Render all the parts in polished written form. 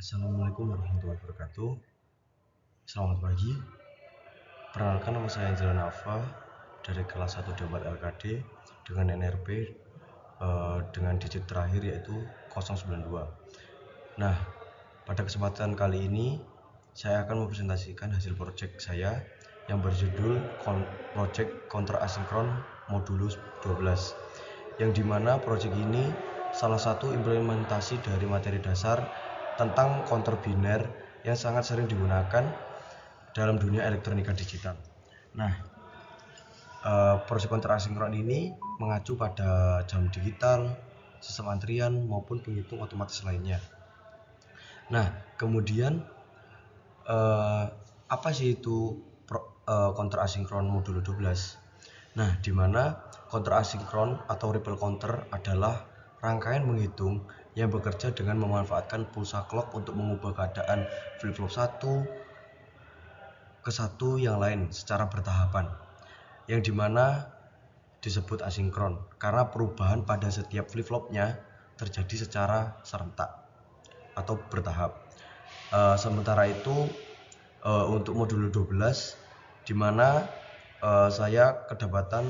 Assalamualaikum warahmatullahi wabarakatuh. Selamat pagi. Perkenalkan, nama saya Angela Nafa dari kelas 1 D4 LKD dengan NRP dengan digit terakhir yaitu 092. Nah, pada kesempatan kali ini saya akan mempresentasikan hasil proyek saya yang berjudul Project Counter Asynchron Modulus 12, yang dimana proyek ini salah satu implementasi dari materi dasar tentang counter biner yang sangat sering digunakan dalam dunia elektronika digital. Nah, proses counter asinkron ini mengacu pada jam digital, sistem antrian maupun penghitung otomatis lainnya. Nah, kemudian apa sih itu counter asinkron modul 12? Nah, di mana counter asinkron atau ripple counter adalah rangkaian menghitung yang bekerja dengan memanfaatkan pulsa clock untuk mengubah keadaan flip-flop satu ke satu yang lain secara bertahapan, yang dimana disebut asinkron karena perubahan pada setiap flip-flopnya terjadi secara serentak atau bertahap. Sementara itu untuk modul 12 dimana saya kedapatan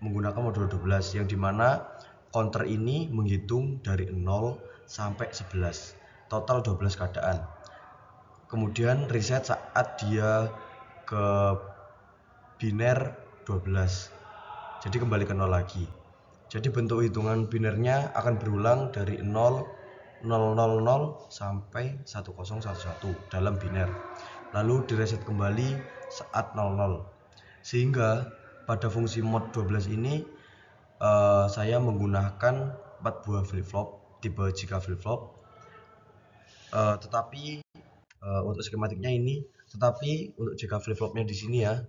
menggunakan modul 12 yang dimana counter ini menghitung dari 0 sampai 11, total 12 keadaan. Kemudian reset saat dia ke biner 12, jadi kembali ke 0 lagi. Jadi bentuk hitungan binernya akan berulang dari 0, 000 sampai 1011 dalam biner, lalu direset kembali saat 00. Sehingga pada fungsi mod 12 ini saya menggunakan 4 buah flip-flop tipe jika flip-flop, tetapi untuk skematiknya ini, tetapi untuk jika flip-flopnya di sini ya,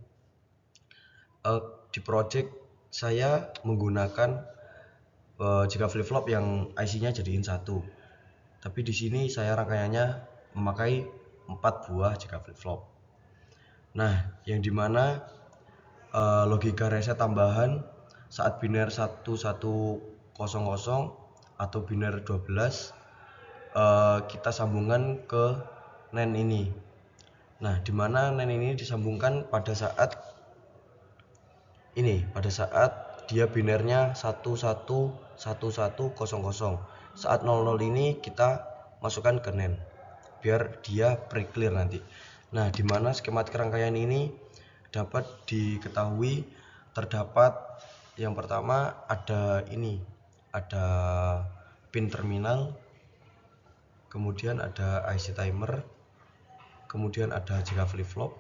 di project saya menggunakan jika flip-flop yang IC-nya jadiin satu, tapi di sini saya rangkaiannya memakai 4 buah jika flip-flop. Nah, yang dimana logika reset tambahan saat biner 1100 atau biner 12 kita sambungkan ke NAND ini. Nah, dimana NAND ini disambungkan pada saat dia binernya 111100. Saat 00 ini kita masukkan ke NAND biar dia pre-clear nanti. Nah, dimana skematik rangkaian ini dapat diketahui terdapat yang pertama ada pin terminal, kemudian ada IC timer, kemudian ada jika flip-flop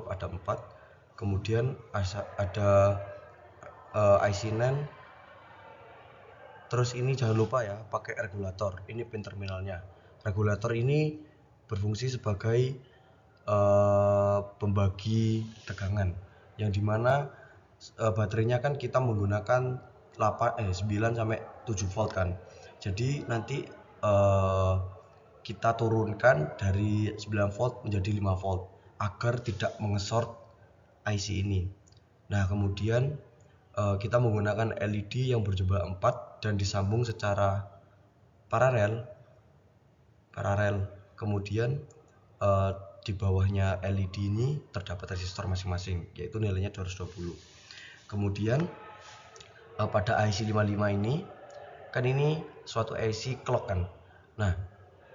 ada 4, kemudian ada IC NAND. Terus ini jangan lupa ya pakai regulator, ini pin terminalnya. Regulator ini berfungsi sebagai pembagi tegangan, yang dimana baterainya kan kita menggunakan 9 sampai 7 volt kan. Jadi nanti kita turunkan dari 9 volt menjadi 5 volt agar tidak mengesort IC ini. Nah, kemudian kita menggunakan LED yang berjumlah 4 dan disambung secara paralel. Kemudian di bawahnya LED ini terdapat resistor masing-masing, yaitu nilainya 220. Kemudian pada IC 55 ini kan ini suatu IC clock kan. Nah,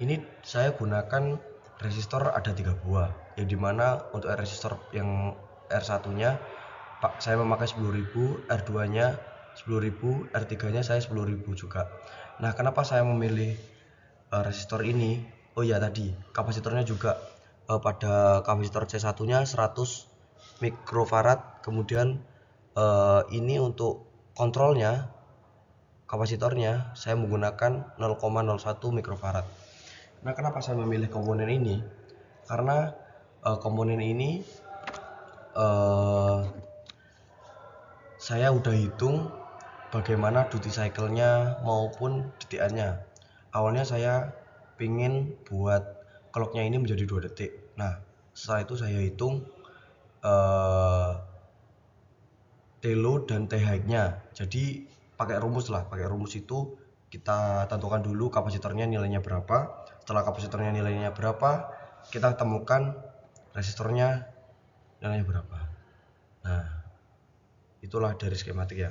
ini saya gunakan resistor ada 3 buah, yang dimana untuk resistor yang R1 nya saya memakai 10.000, R2 nya 10.000, R3 nya saya 10.000 juga. Nah, kenapa saya memilih resistor ini? Oh ya, tadi kapasitornya juga pada kapasitor C1 nya 100 mikrofarad. Kemudian ini untuk kontrolnya, kapasitornya saya menggunakan 0,01 mikrofarad. Nah, kenapa saya memilih komponen ini? Karena komponen ini saya udah hitung bagaimana duty cycle-nya maupun DTN-nya. Awalnya saya pingin buat clock-nya ini menjadi 2 detik. Nah, setelah itu saya hitung T-low dan T-high-nya. Jadi pakai rumus itu kita tentukan dulu kapasitornya nilainya berapa. Setelah kapasitornya nilainya berapa, kita temukan resistornya nilainya berapa. Nah, itulah dari skematik ya.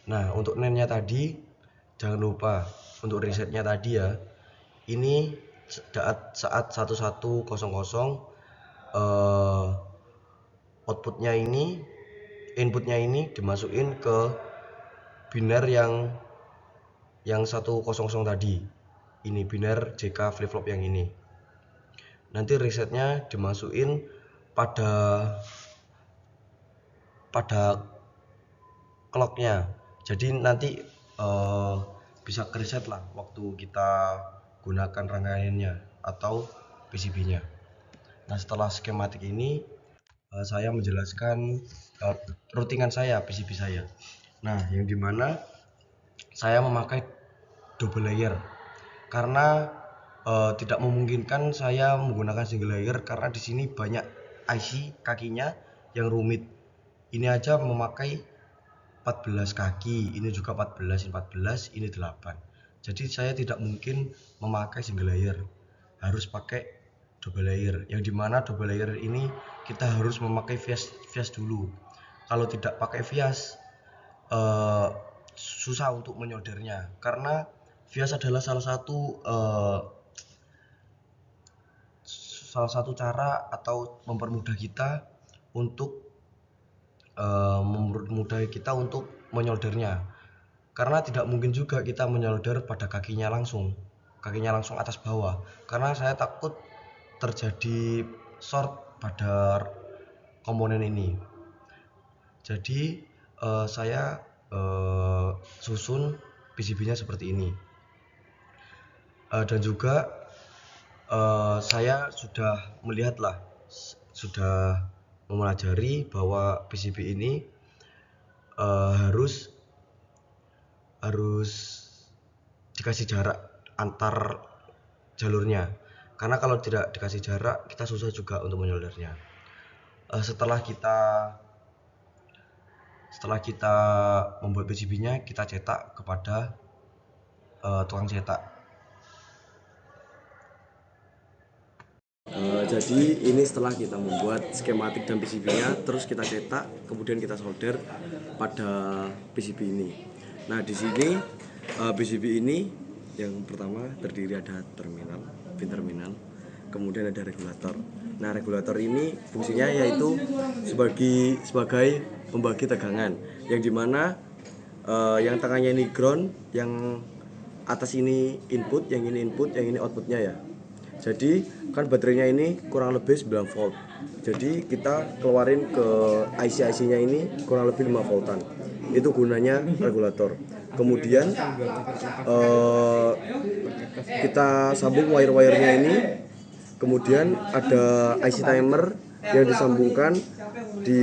Nah, untuk NAND-nya tadi jangan lupa untuk resetnya tadi ya. Ini saat 1100 outputnya ini, inputnya ini dimasukin ke biner yang 100 tadi. Ini biner JK flip flop yang ini. Nanti resetnya dimasukin pada clocknya. Jadi nanti bisa reset lah waktu kita gunakan rangkaiannya atau PCB-nya. Nah, setelah skematik ini saya menjelaskan routingan saya, PCB saya. Nah, yang dimana saya memakai double layer karena tidak memungkinkan saya menggunakan single layer karena di sini banyak IC kakinya yang rumit. Ini aja memakai 14 kaki, ini juga 14, ini 8. Jadi saya tidak mungkin memakai single layer, harus pakai double layer. Yang dimana double layer ini kita harus memakai vias dulu. Kalau tidak pakai vias susah untuk menyoldernya, karena vias adalah salah satu cara atau mempermudah kita untuk menyoldernya, karena tidak mungkin juga kita menyolder pada kakinya langsung atas bawah, karena saya takut terjadi short pada komponen ini. Jadi saya susun PCB-nya seperti ini. Dan juga saya sudah mempelajari bahwa PCB ini harus dikasih jarak antar jalurnya, karena kalau tidak dikasih jarak kita susah juga untuk menyoldernya. Setelah kita membuat PCB-nya, kita cetak kepada tukang cetak. Jadi ini setelah kita membuat skematik dan PCB-nya, terus kita cetak, kemudian kita solder pada PCB ini. Nah, di sini PCB ini yang pertama terdiri ada pin terminal, kemudian ada regulator. Nah, regulator ini fungsinya yaitu sebagai pembagi tegangan, yang dimana yang tengahnya ini ground, yang atas ini input, yang ini outputnya ya. Jadi kan baterainya ini kurang lebih 9 volt. Jadi kita keluarin ke IC-nya ini kurang lebih 5 voltan. Itu gunanya regulator. Kemudian kita sambung wire-wirenya ini. Kemudian ada IC timer yang disambungkan di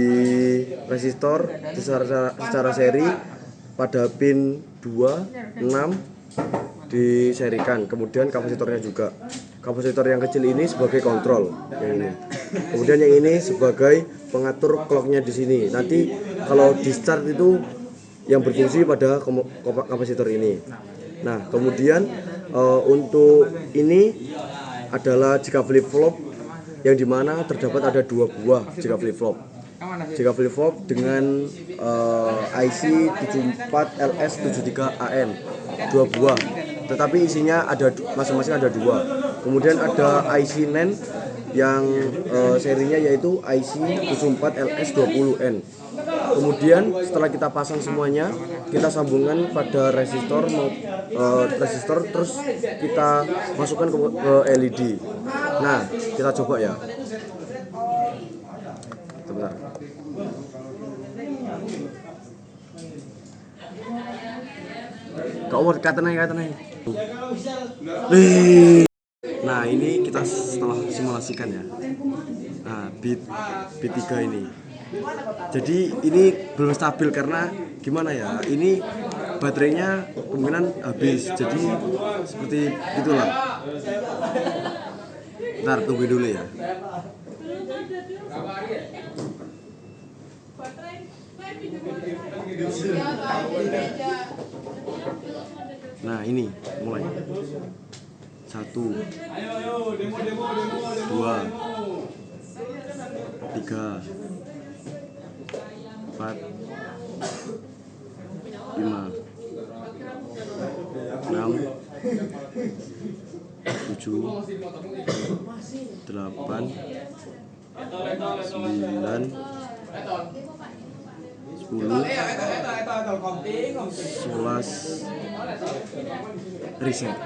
resistor secara seri pada pin 2, 6 diserikan. Kemudian kapasitornya juga. Kapasitor yang kecil ini sebagai kontrol yang ini. Kemudian yang ini sebagai pengatur clocknya di sini. Nanti kalau di start itu yang berfungsi pada kapasitor ini. Nah, kemudian untuk ini adalah jika flip flop, yang dimana terdapat ada 2 buah jika flip flop. Jika flip flop dengan IC 74LS73AN 2 buah, tetapi isinya ada masing-masing ada 2. Kemudian ada IC NAND yang serinya yaitu IC 74LS20N. Kemudian setelah kita pasang semuanya, kita sambungkan pada resistor terus kita masukkan ke LED. Nah, kita coba ya. Sebentar. Kau kata naik. Nah, ini kita setelah simulasikan ya. Nah, bit 3 ini. Jadi ini belum stabil karena gimana ya? Ini baterainya kemungkinan habis. Jadi seperti itulah. Ntar tunggu dulu ya. Nah, ini mulai. 1, 2, 3, 4, 5, 6, 7, 8, 9, 10, 11, riset.